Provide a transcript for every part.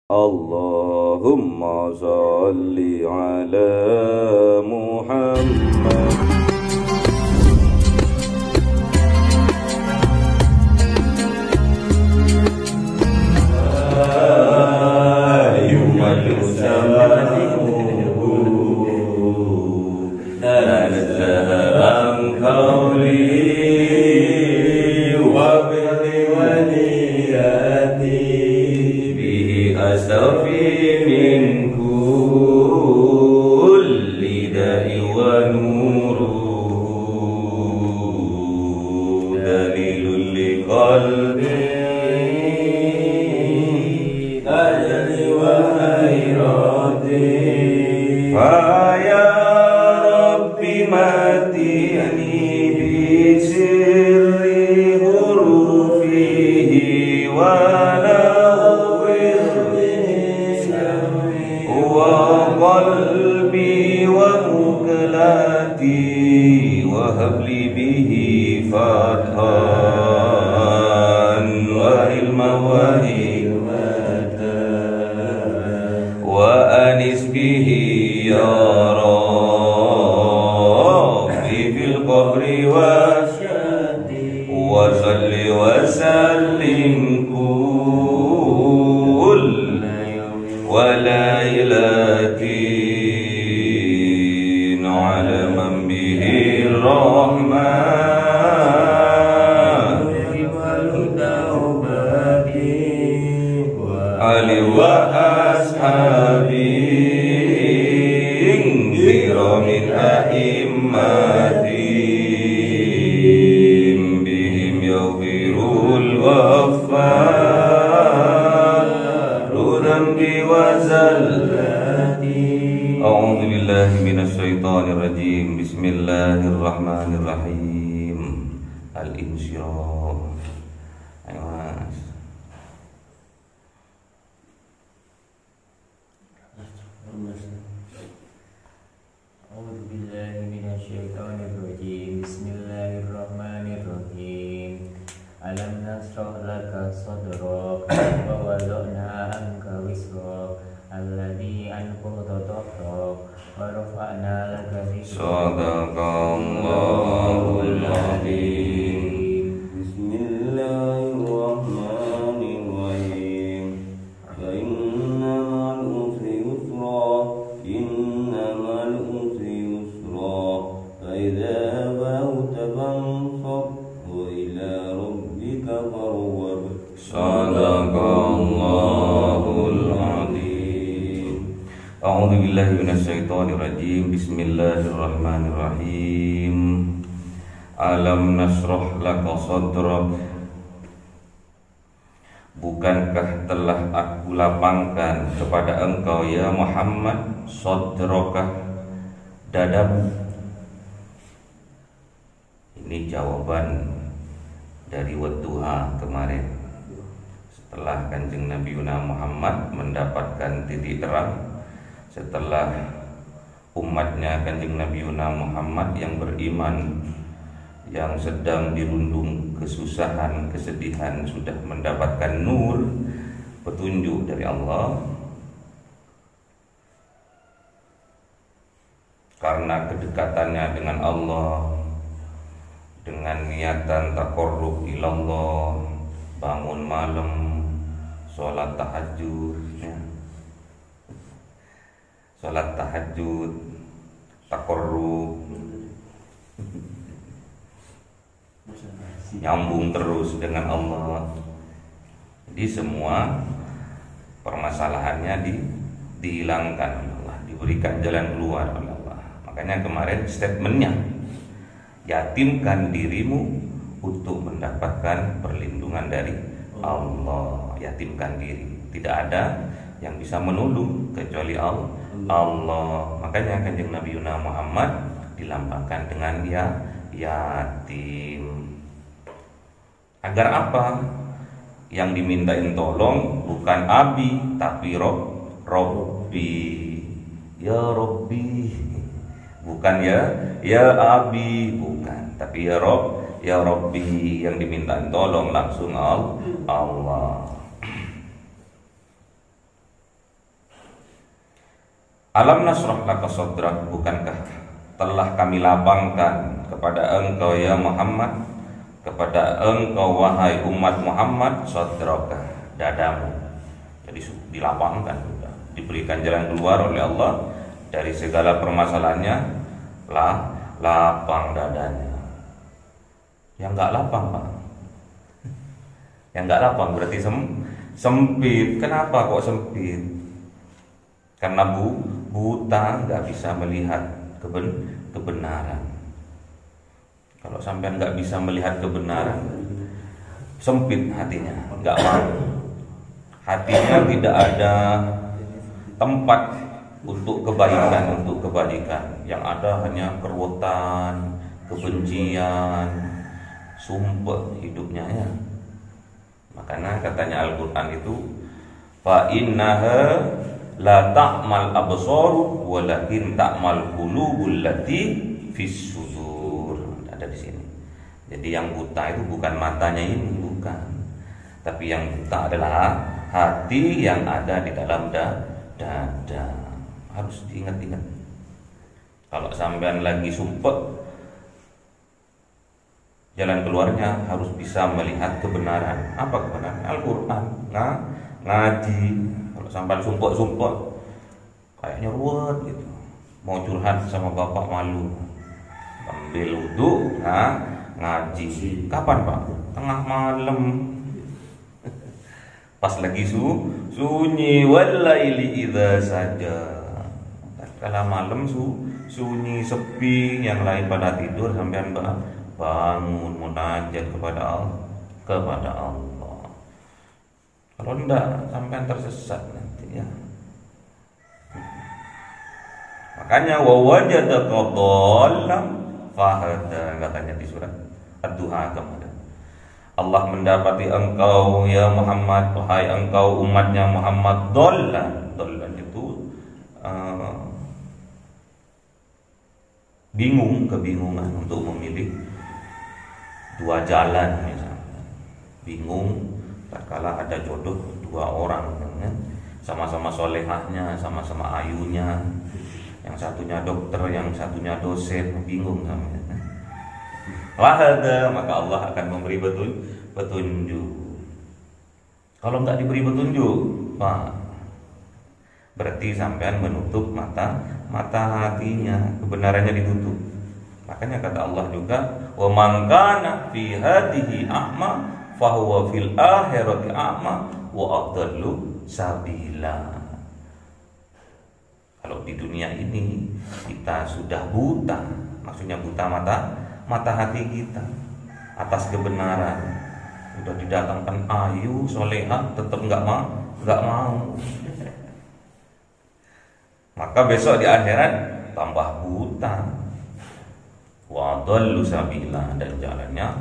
Allahumma salli ala Muhammad. Bismillahirrahmanirrahim. Al-insyirah. Ayo Mas. A'udzu billahi minasyaitonir rajim. Bismillahirrahmanirrahim. Alam nashrah laka sadrak wa wada'na anka wisrak alladzi anqadha dhahrak wa rafa'na laka dhikrak. Sadaqallahul azim. Bismillahirrahmanirrahim. Fa inna ma'al usri yusra, inna ma'al usri yusra, fa idza ba'ta fansab wa ila rabbika farghab. Sadaqallahul azim. A'udzu billahi minasyaitonir rajim. Bismillahirrahmanirrahim. Alam nasrah laka sadrak. Bukankah telah aku lapangkan kepada engkau ya Muhammad sadrakah, dadamu. Ini jawaban dari Wadduha kemarin. Setelah Kanjeng Nabi Muhammad mendapatkan titik terang, setelah umatnya Kanjeng Nabi Muhammad yang beriman, yang sedang dirundung kesusahan, kesedihan, sudah mendapatkan nur, petunjuk dari Allah, karena kedekatannya dengan Allah, dengan niatan taqarrub ilallah, bangun malam, sholat tahajud, sholat tahajud, taqarrub, nyambung terus dengan Allah. Jadi semua permasalahannya dihilangkan oleh Allah, diberikan jalan keluar oleh Allah. Makanya kemarin statementnya, yatimkan dirimu untuk mendapatkan perlindungan dari Allah. Yatimkan diri, tidak ada yang bisa menolong kecuali Allah. Makanya Kanjeng Nabi Muhammad dilambangkan dengan yatim. Agar apa? Yang dimintain tolong bukan abi tapi Robbi. Ya Robbi. Bukan ya abi, bukan, tapi ya Robbi. Yang dimintain tolong langsung Allah. Alam nasrah laka sadrak, bukankah telah kami lapangkan kepada engkau ya Muhammad, kepada engkau wahai umat Muhammad, sadraka, dadamu. Jadi dilapangkan sudah, diberikan jalan keluar oleh Allah dari segala permasalahannya, lapang dadanya. Yang enggak lapang, Pak. Yang enggak lapang berarti sempit. Kenapa kok sempit? Karena buta, nggak bisa melihat kebenaran. Kalau sampai nggak bisa melihat kebenaran, sempit hatinya, nggak mau. Hatinya tidak ada tempat untuk kebaikan, Yang ada hanya keruwetan, kebencian, sumpah hidupnya ya. Makanya katanya Al-Quran itu, fa innaha la ta'mal absar walakin ta'mal qulubul lati fis sudur. Ada di sini. Jadi yang buta itu bukan matanya ini, bukan. Tapi yang buta adalah hati yang ada di dalam dada. Harus diingat-ingat. Kalau sampean lagi sumpah, jalan keluarnya harus bisa melihat kebenaran. Apa kebenaran? Al-Quran, ngaji. Kalau sampai sumpah kayaknya ruwet gitu, mau curhat sama bapak malu, ambil wudu, ngaji. Kapan Pak? Tengah malam, pas lagi sunyi, walaili idza saja. Kalau malam sunyi sepi, yang lain pada tidur, sampean bangun munajat kepada Allah. Kalau enggak, sampean tersesat nanti ya. Makanya wawajadaka dhallan fahada, katanya di surat Ad-Duha kemarin. Allah mendapati engkau ya Muhammad, wahai engkau umatnya Muhammad, dhallan itu kebingungan untuk memilih dua jalan misalnya. Bingung tatkala ada jodoh dua orang, sama-sama solehahnya, sama-sama ayunya, yang satunya dokter, yang satunya dosen, bingung namanya. Wahada, maka Allah akan memberi petunjuk. Kalau nggak diberi petunjuk, Pak, berarti sampean menutup mata hatinya, kebenarannya ditutup. Makanya kata Allah juga, wa man kana fi hadhihi a'ma fahuwa fil akhirati a'ma wa adallu sabila. Kalau di dunia ini kita sudah buta, maksudnya buta mata hati kita atas kebenaran, sudah didatangkan ayu solehah tetap nggak mau. Maka besok di akhirat tambah buta, wa adallu sabila, dan jalannya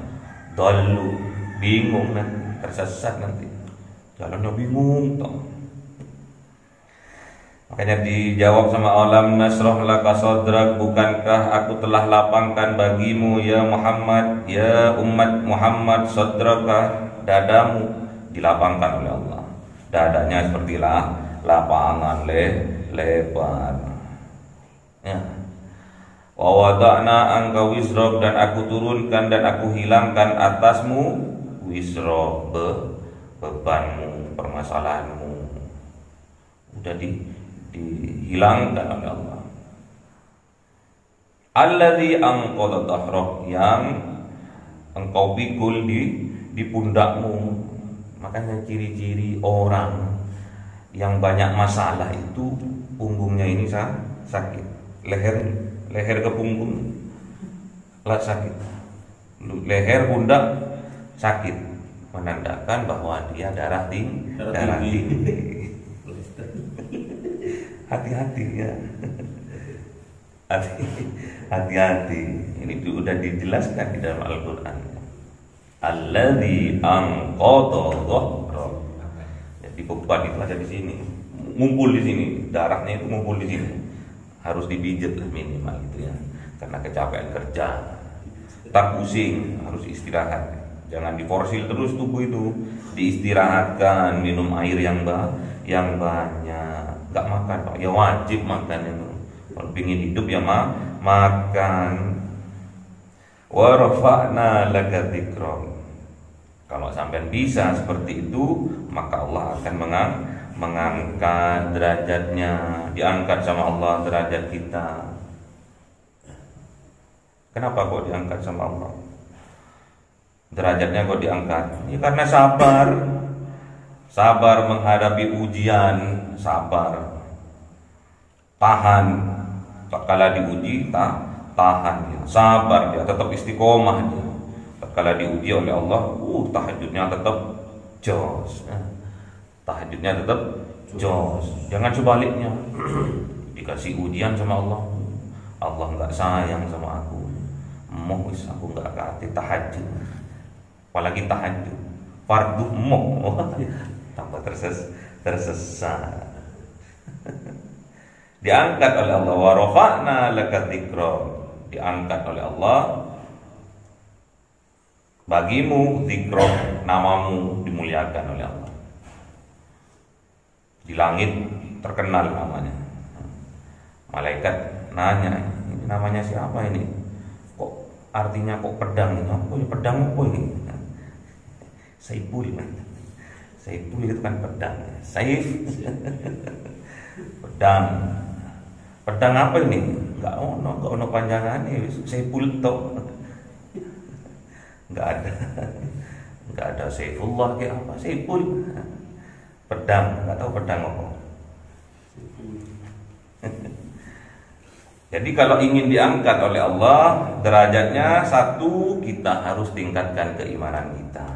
dallu, bingung nanti, tersesat nanti, jalannya bingung toh. Makanya dijawab sama alam nasrah laka sadrak, bukankah aku telah lapangkan bagimu ya Muhammad, ya umat Muhammad, sadraka, dadamu dilapangkan oleh Allah. Dadanya seperti lapangan lebar ya. Wa wada'na angka wisrok, dan aku turunkan dan aku hilangkan atasmu wisrok, bebanmu, permasalahanmu, udah dihilangkan oleh Allah. Alladzi anqadha dhahrak, yang engkau pikul di pundakmu. Makanya ciri-ciri orang yang banyak masalah itu punggungnya ini sakit, leher ke punggung sakit, leher pundak sakit, menandakan bahwa dia darah tinggi. Hati-hati ya, hati-hati. Ini sudah dijelaskan di dalam Al-Quran. Alladzi anqadha dhahrak. Jadi beban itu ada di sini, ngumpul di sini, darahnya itu ngumpul di sini, harus dipijat minimal gitu ya, karena kecapean kerja, tak pusing, harus istirahat. Jangan diforsil terus tubuh itu, diistirahatkan, minum air yang yang banyak. Nggak makan Pak, ya wajib makan itu. Kalau ingin hidup ya makan. Wa rafa'na laka dzikrak. Kalau sampai bisa seperti itu, maka Allah akan mengangkat derajatnya, diangkat sama Allah derajat kita. Kenapa kok diangkat sama Allah? Derajatnya kok diangkat? Ya karena sabar menghadapi ujian, sabar, tahan. Tatkala diuji, tahan dia, sabar dia, tetap istiqomah dia. Tatkala diuji oleh Allah, tahajudnya tetap jos, tahajudnya tetap jos. Jangan sebaliknya, dikasih ujian sama Allah, Allah nggak sayang sama aku, aku nggak kati tahajud, apalagi tahajud fardu tambah tersesat. Diangkat oleh Allah, wa rafa'na laka dzikrak, diangkat oleh Allah bagimu dzikrak, namamu dimuliakan oleh Allah. Di langit terkenal namanya. Malaikat nanya, ini namanya siapa ini? Kok artinya kok pedang ini? Apa ini pedang apa ini? Saiful itu kan pedang. Saif pedang apa ini? Enggak ono panjangannya, Saiful tok. Enggak ada Saifullah kayak apa? Saiful pedang, enggak tahu pedang apa. Jadi kalau ingin diangkat oleh Allah derajatnya, satu, kita harus tingkatkan keimanan kita.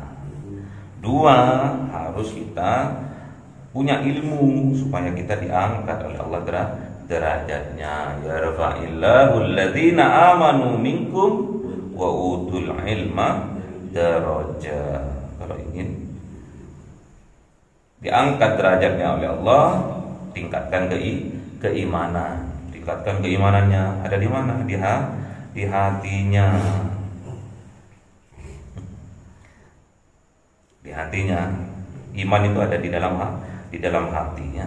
Dua, harus kita punya ilmu supaya kita diangkat oleh Allah derajatnya. Ya rafa'illahu alladzina amanu minkum wa utul ilma darajat. Kalau ingin diangkat derajatnya oleh Allah, tingkatkan keimanan. Tingkatkan keimanannya ada di mana? Di hatinya. Di hatinya. Iman itu ada di dalam hatinya.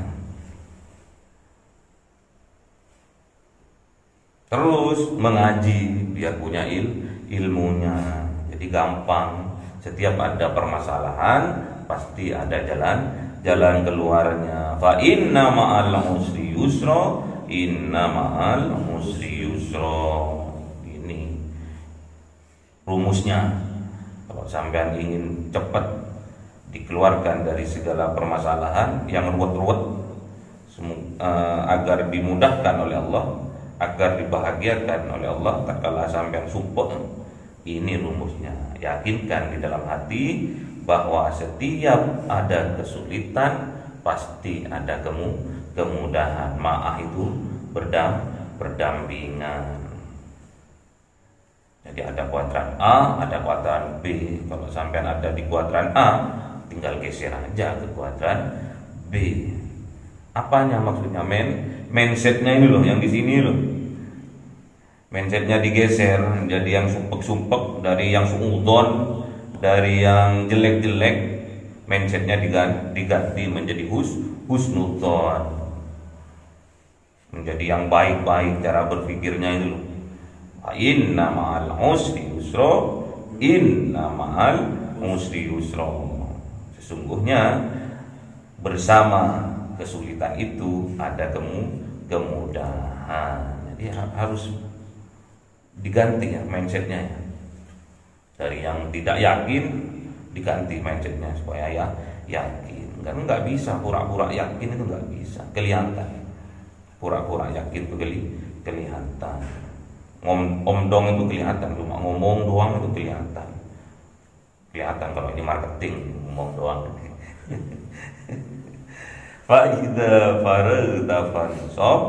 Terus mengaji biar punya ilmunya. Jadi gampang. Setiap ada permasalahan pasti ada jalan keluarnya. Fa inna ma'al usri yusra, inna ma'al usri yusra. Ini rumusnya. Kalau sampean ingin cepat dikeluarkan dari segala permasalahan yang ruwet-ruwet, agar dimudahkan oleh Allah, agar dibahagiakan oleh Allah tatkala sampean support, ini rumusnya. Yakinkan di dalam hati bahwa setiap ada kesulitan pasti ada kemudahan. Ma'ah itu berdampingan. Jadi ada kuadran A, ada kuadran B. Kalau sampean ada di kuadran A, tinggal geser aja ke kuadran B. Apanya maksudnya? Mindsetnya ini loh, yang di sini loh. Mindsetnya digeser jadi yang sumpek-sumpek, dari yang suudon, dari yang jelek-jelek, mindsetnya diganti menjadi husnudzon, menjadi yang baik-baik cara berpikirnya itu loh. Inna ma'al usri yusra, inna ma'al usri yusra. Sesungguhnya bersama kesulitan itu ada kemudahan. Jadi harus diganti ya mindsetnya ya. Dari yang tidak yakin diganti mindsetnya supaya ya yakin. Kan nggak bisa pura-pura yakin, itu nggak bisa, kelihatan. Pura-pura yakin itu kelihatan. Omdong itu kelihatan, cuma ngomong doang itu kelihatan. Kelihatan kalau ini marketing, ngomong doang. Fa idza faragta fansab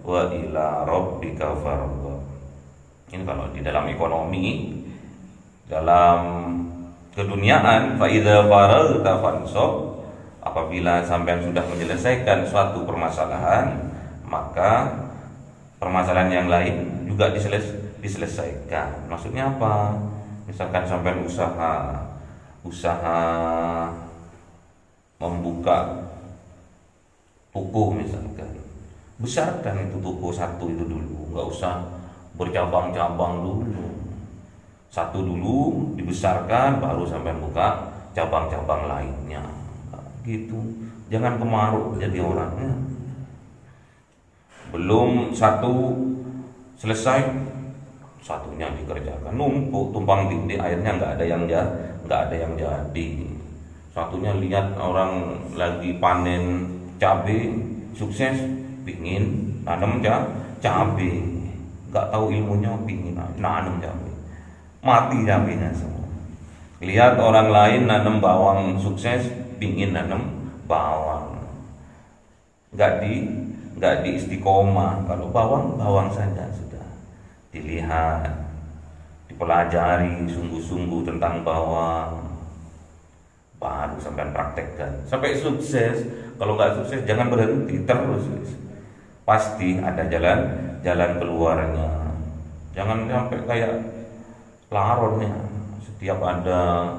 wa ila rabbika farghab. Ini kalau di dalam ekonomi, dalam keduniaan, fa idza faragta fansab, apabila sampean sudah menyelesaikan suatu permasalahan, maka permasalahan yang lain juga diselesaikan. Maksudnya apa? Misalkan sampean usaha membuka Toko misalkan, besarkan itu toko satu itu dulu, nggak usah bercabang-cabang dulu. Satu dulu dibesarkan, baru sampai buka cabang-cabang lainnya. Gitu, jangan kemaruk jadi orangnya. Belum satu selesai, satunya dikerjakan, numpuk tumpang tindih, akhirnya nggak ada yang jadi. Satunya lihat orang lagi panen cabai sukses, pingin nanam cabai, nggak tahu ilmunya, pingin nanam cabai, mati cabainya semua. Lihat orang lain nanam bawang sukses, pingin nanam bawang, nggak di istiqomah. Kalau bawang saja sudah dilihat, dipelajari sungguh-sungguh tentang bawang, baru sampai praktekkan sampai sukses. Kalau nggak sukses jangan berhenti, terus pasti ada jalan keluarnya. Jangan sampai kayak laronnya, setiap ada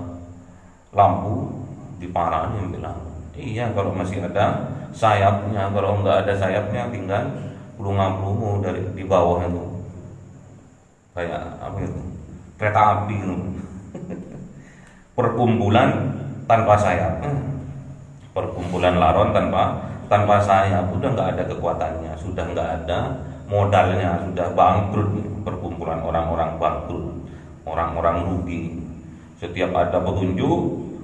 lampu diparahin bilang iya kalau masih ada sayapnya, kalau nggak ada sayapnya tinggal pelunga-pelungu dari di bawah itu, kayak apa itu, kereta api itu. Perkumpulan tanpa sayap, perkumpulan laron tanpa sayap, sudah nggak ada kekuatannya, sudah nggak ada modalnya, sudah bangkrut. Perkumpulan orang-orang bangkrut, orang-orang rugi. Setiap ada petunjuk,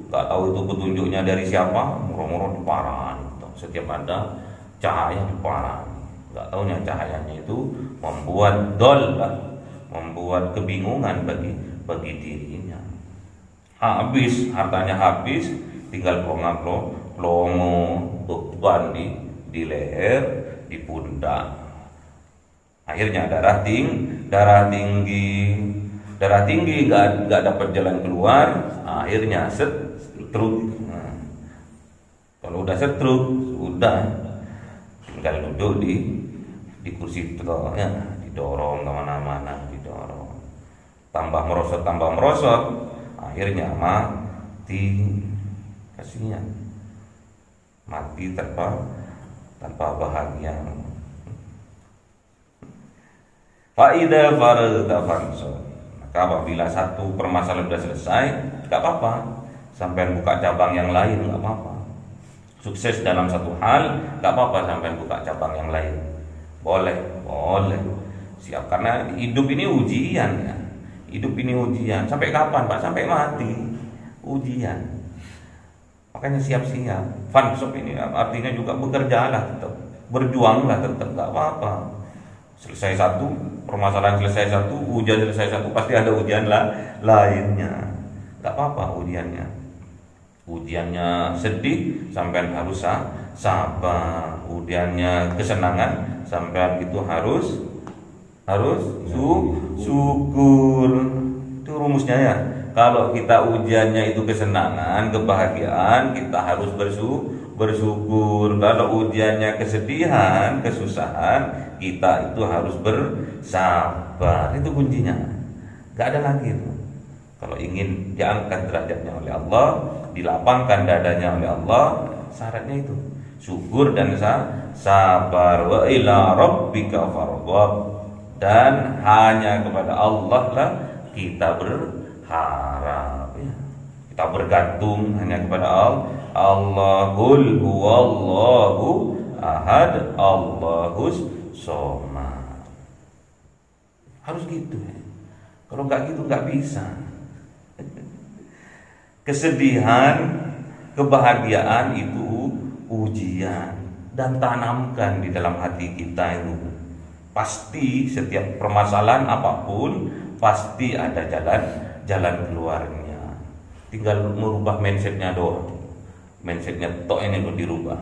nggak tahu itu petunjuknya dari siapa, murah-murah diparahan. Setiap ada cahaya diparahan, nggak tahunya cahayanya itu membuat dolah, membuat kebingungan bagi dirinya. Habis, hartanya habis, tinggal pelongo beban di leher, di pundak. Akhirnya darah tinggi nggak dapat jalan keluar, akhirnya stroke. Nah, kalau udah stroke, sudah tinggal duduk di kursi ya, didorong kemana-mana, didorong. Tambah merosot, akhirnya mati. Kasihan, mati tanpa bahagia. Fa'idha faragta fansab. Maka apabila satu permasalahan sudah selesai, gak apa-apa, sampai buka cabang yang lain, gak apa-apa. Sukses dalam satu hal, gak apa-apa sampai buka cabang yang lain. Boleh. Siap, karena hidup ini ujian ya. Hidup ini ujian. Sampai kapan Pak? Sampai mati. Ujian. Makanya siap-siap. Fansab ini artinya juga bekerjalah tetap, berjuanglah tetap, gak apa-apa. Selesai satu permasalahan, selesai satu ujian, selesai satu pasti ada ujian lainnya. Gak apa-apa ujiannya sedih sampean harus sabar, ujiannya kesenangan sampean itu harus syukur. Itu rumusnya ya. Kalau kita ujiannya itu kesenangan, kebahagiaan, kita harus bersyukur. Kalau ujiannya kesedihan, kesusahan, kita itu harus bersabar. Itu kuncinya. Gak ada lagi itu. Kalau ingin diangkat derajatnya oleh Allah, dilapangkan dadanya oleh Allah, syaratnya itu syukur dan sabar. Wa ila rabbika farghab. Dan hanya kepada Allah lah kita berharap ya. Kita bergantung hanya kepada Allahul huwallahu ahad, Allahus somad. Harus gitu ya. Kalau nggak gitu nggak bisa. Kesedihan, kebahagiaan itu ujian, dan tanamkan di dalam hati kita itu. Pasti setiap permasalahan apapun pasti ada jalan keluarnya. Tinggal merubah mindsetnya doang. Mindsetnya tok ini lo dirubah.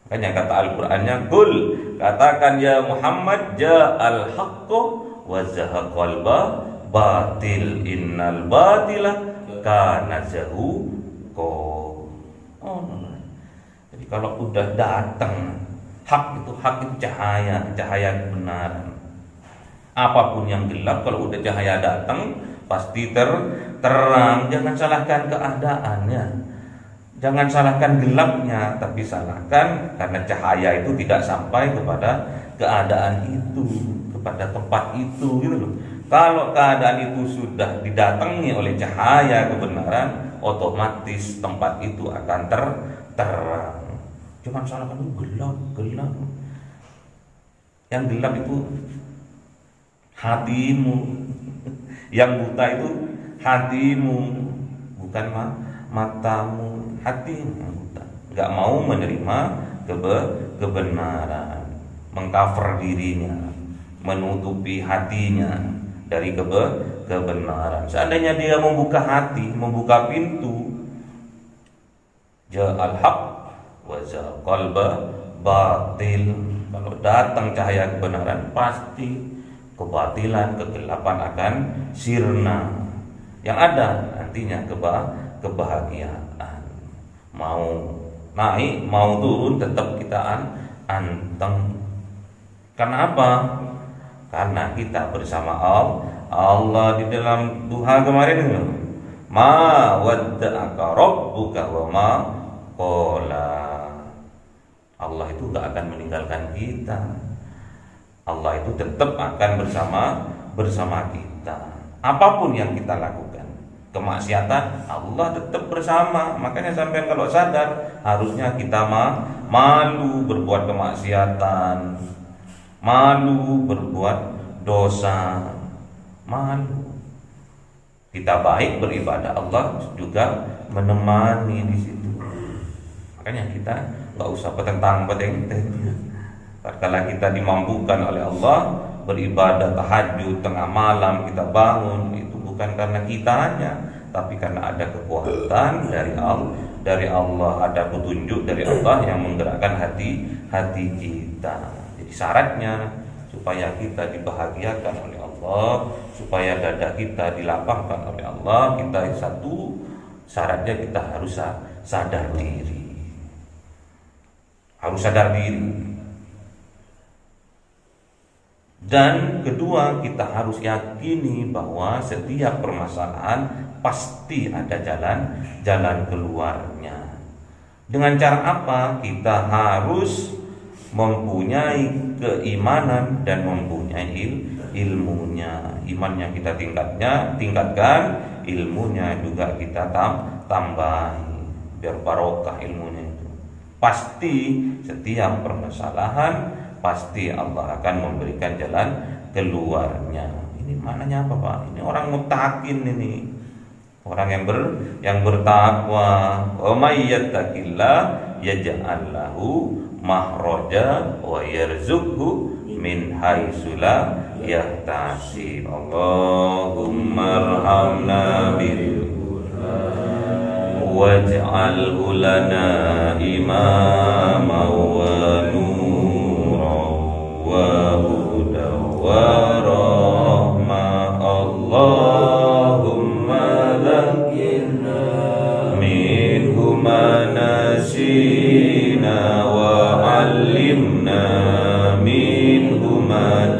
Makanya kata Al-Qur'annya, "Qul," katakan ya Muhammad, "Ja'al haqqu wa zahaqal batil, innal batila kana zahuqa." Jadi kalau udah datang hak itu cahaya kebenaran. Apapun yang gelap, kalau udah cahaya datang pasti terang. Jangan salahkan keadaannya. Jangan salahkan gelapnya, tapi salahkan karena cahaya itu tidak sampai kepada keadaan itu, kepada tempat itu, gitu loh. Kalau keadaan itu sudah didatangi oleh cahaya kebenaran, otomatis tempat itu akan terang. Jangan salahkan gelap. Yang gelap itu hatimu, yang buta itu hatimu, bukan matamu. Hatimu yang buta, nggak mau menerima kebenaran, mengcover dirinya, menutupi hatinya dari kebenaran. Seandainya dia membuka hati, membuka pintu, ja'al haq wa zaqal batil. Kalau datang cahaya kebenaran, pasti kebatilan, kegelapan akan sirna. Yang ada nantinya kebahagiaan. Mau naik, mau turun, tetap kita anteng. Karena apa? Karena kita bersama Allah di dalam duha kemarin itu. Ma wadda'aka rabbuka wa ma qala. Allah itu gak akan meninggalkan kita. Allah itu tetap akan bersama kita. Apapun yang kita lakukan, kemaksiatan, Allah tetap bersama. Makanya sampai kalau sadar, harusnya kita malu berbuat kemaksiatan, malu berbuat dosa, malu. Kita baik beribadah, Allah juga menemani di situ. Makanya kita nggak usah petentang-peteng. Kalau kita dimampukan oleh Allah beribadah tahajud tengah malam, kita bangun, itu bukan karena kitanya, tapi karena ada kekuatan dari Allah, ada petunjuk dari Allah yang menggerakkan hati kita. Jadi syaratnya supaya kita dibahagiakan oleh Allah, supaya dada kita dilapangkan oleh Allah, kita satu syaratnya kita harus sadar diri. Harus sadar diri. Dan kedua, kita harus yakini bahwa setiap permasalahan pasti ada jalan keluarnya. Dengan cara apa? Kita harus mempunyai keimanan dan mempunyai ilmunya. Imannya kita tingkatkan, ilmunya juga kita tambahi biar barokah ilmunya itu. Pasti setiap permasalahan pasti Allah akan memberikan jalan keluarnya. Ini maknanya apa, Pak? Ini orang muttaqin ini. Orang yang bertakwa. Wa may yattaqillah yaj'al lahu makhraja wa yarzuqhu min haitsu la yahtasib. Allahumma arhamna bil Qur'an waj'alhu lana imama wa wa huda wa rahmah. Allahumma dhakkirna minhu ma nasina wa 'allimna minhu ma